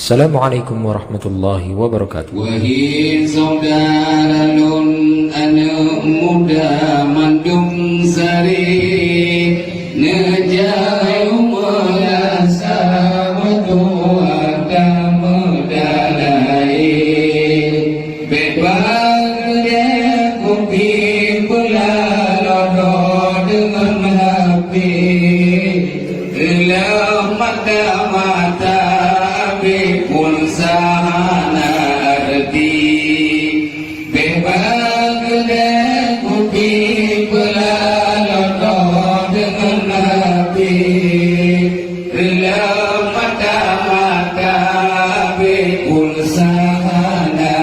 Assalamualaikum warahmatullahi wabarakatuh. Wahai saudara nun anak muda mandung sari nejai umalasa berdoa damedalai bebas dia kopi pelalodo dengan hati dalam mata-mata pun sahana arti bebas kedai kopi pelalodo dengan hati dalam mata-mata pun sahana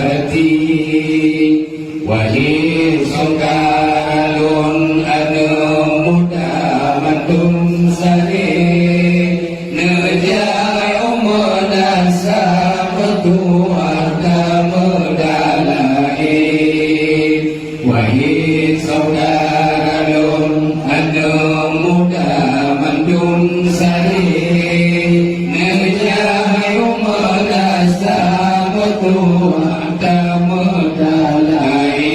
arti. Wahai saudara lun anak muda mandung sari nejai umanasa berdoa damedalai. Wahai saudara lun anak muda mandung sari nejai umanasa berdoa damedalai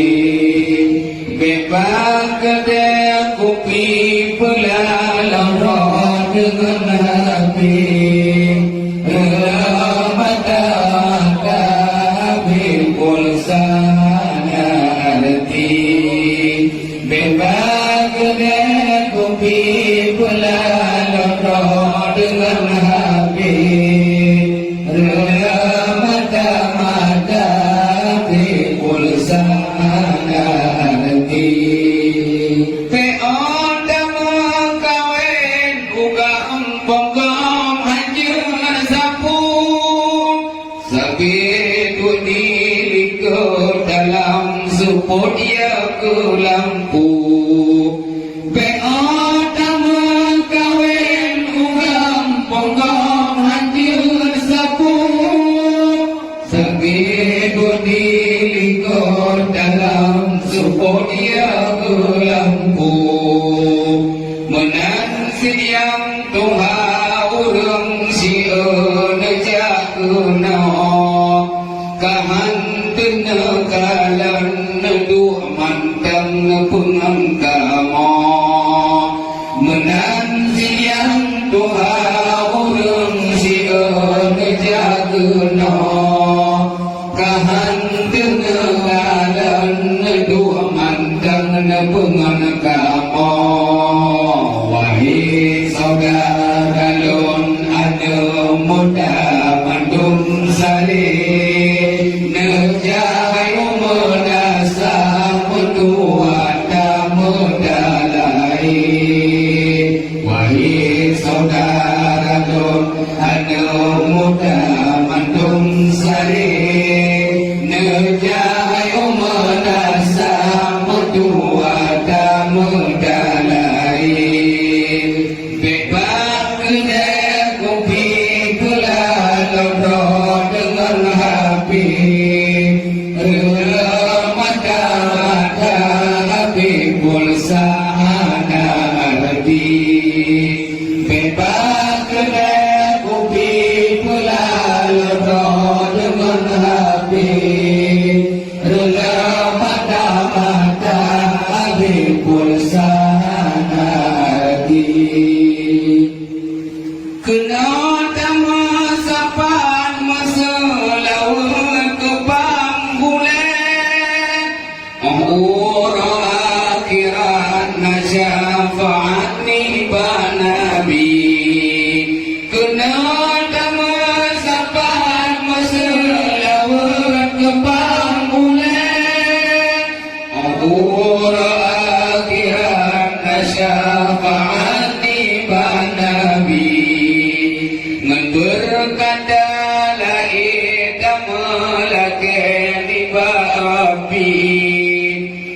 bebas kedai kopi pelalodo dengan hati mata-mata pun sahana arti bebas kedai kopi pelalodo dengan hati mata-mata pun sahana arti. Dalam support dia ke lampu beotama kawin ugam ponggong hancur sapu segitu dilikor dalam support dia ke lampu menan siang tuha urang sieur nejak kena kahan tenagalan nedu mantang pengangkamo menan siang doa urang sieur jageno kahan tenagalan nedu mantang pengangkamo. Wahai saudara lun anak muda mandung sari nejai umanasa berdoa damedalai. Wahai saudara lun anak muda mandung sari nejai umanasa berdoa damedalai bebas kedai kopi pelalodo dengan hati mata-mata pun sahana arti bebas kedai kopi pelalodo dengan hati mata-mata pun sahana arti. Kena tama sapan masa lawan ke panggulan ura akhirat nasyafaat ni banabi. Kena tama sapan masa lawan ke panggulan ura akhirat nasyafaat ni banabi. Berkata la idama laka tiba Rabbi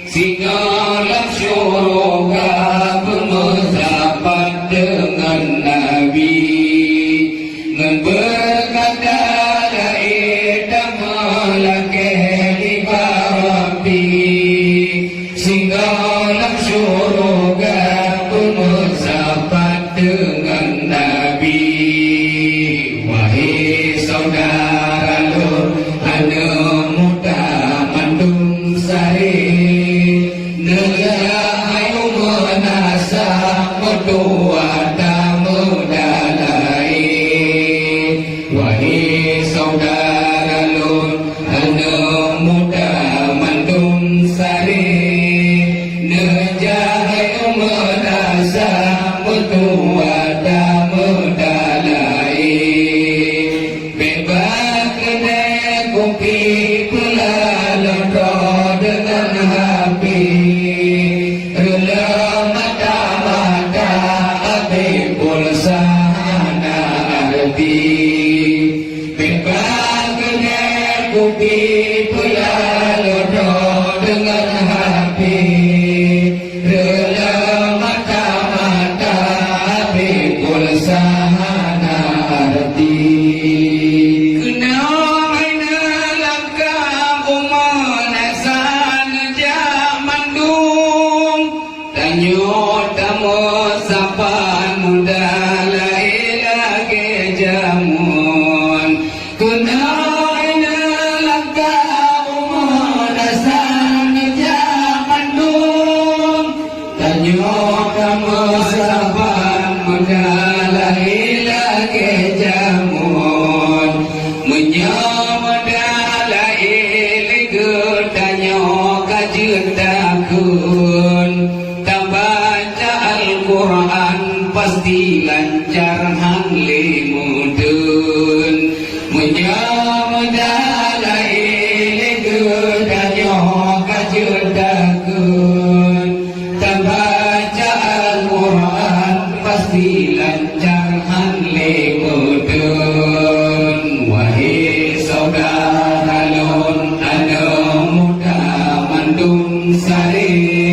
segala syurga bermusabat dengan Nabi. Berkata la idama laka tiba Rabbi segala syurga bermusabat dengan Nabi. Wahai saudara lur anu muda mandung sari nelai menasa berdua tamu dalai wahai saudara lur anu muda mandung sari nejahai menasa berdua tamu dalai bebas kena kopi pelaloro dengan api rela mata-mata api pulsana arti bebas kena kopi pelaloro dengan api rela mata-mata api pulsana arti sapan muda lai lagi jamun kunaina langka umanasan jaman dum tanyo kamu sapan muda lai lagi jamun menyamada lai ligu tanyo kajun takun Al-Quran pasti lancar hangli mudun menyamudalai legudanyo kajudakun tambaca Al-Quran pasti lancar hangli mudun wahai saudara lun anu muda mandung sari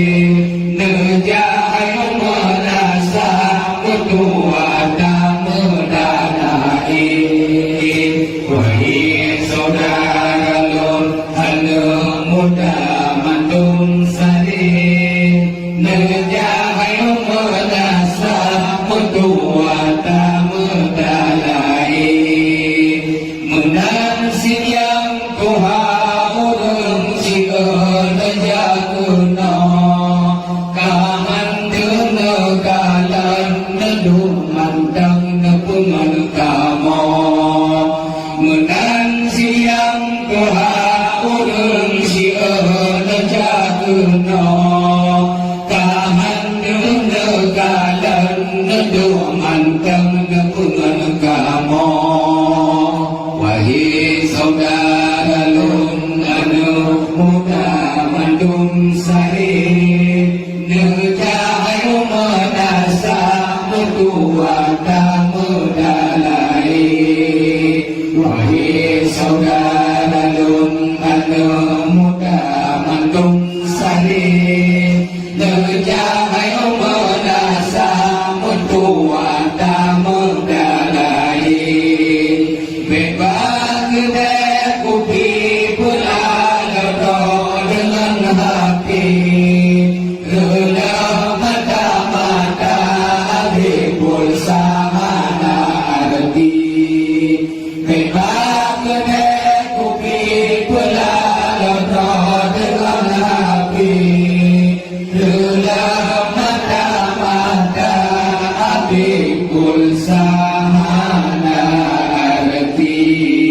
berdua tamu dalai wahai saudara lur anu muda mandung sari nejahai menasa berdua tamu dalai menang siang Tuhan urung siang jaguno kaman dengalan mandang nepungan kamo menang siang doa urung siang jaguna kahan dengalan nedu mandang nepungan kamo wahai saudara lun anu muda mandung sari nejahai menasa berdua tamu dalai wahai saudara lun anu muda mandung sari nejahai menasa berdua tamu dalai bebas kena kopi pelaloro dengan hati rela mata-mata pulsana arti bebas kena kopi pelaloro dengan api rela mata-mata api pulsana arti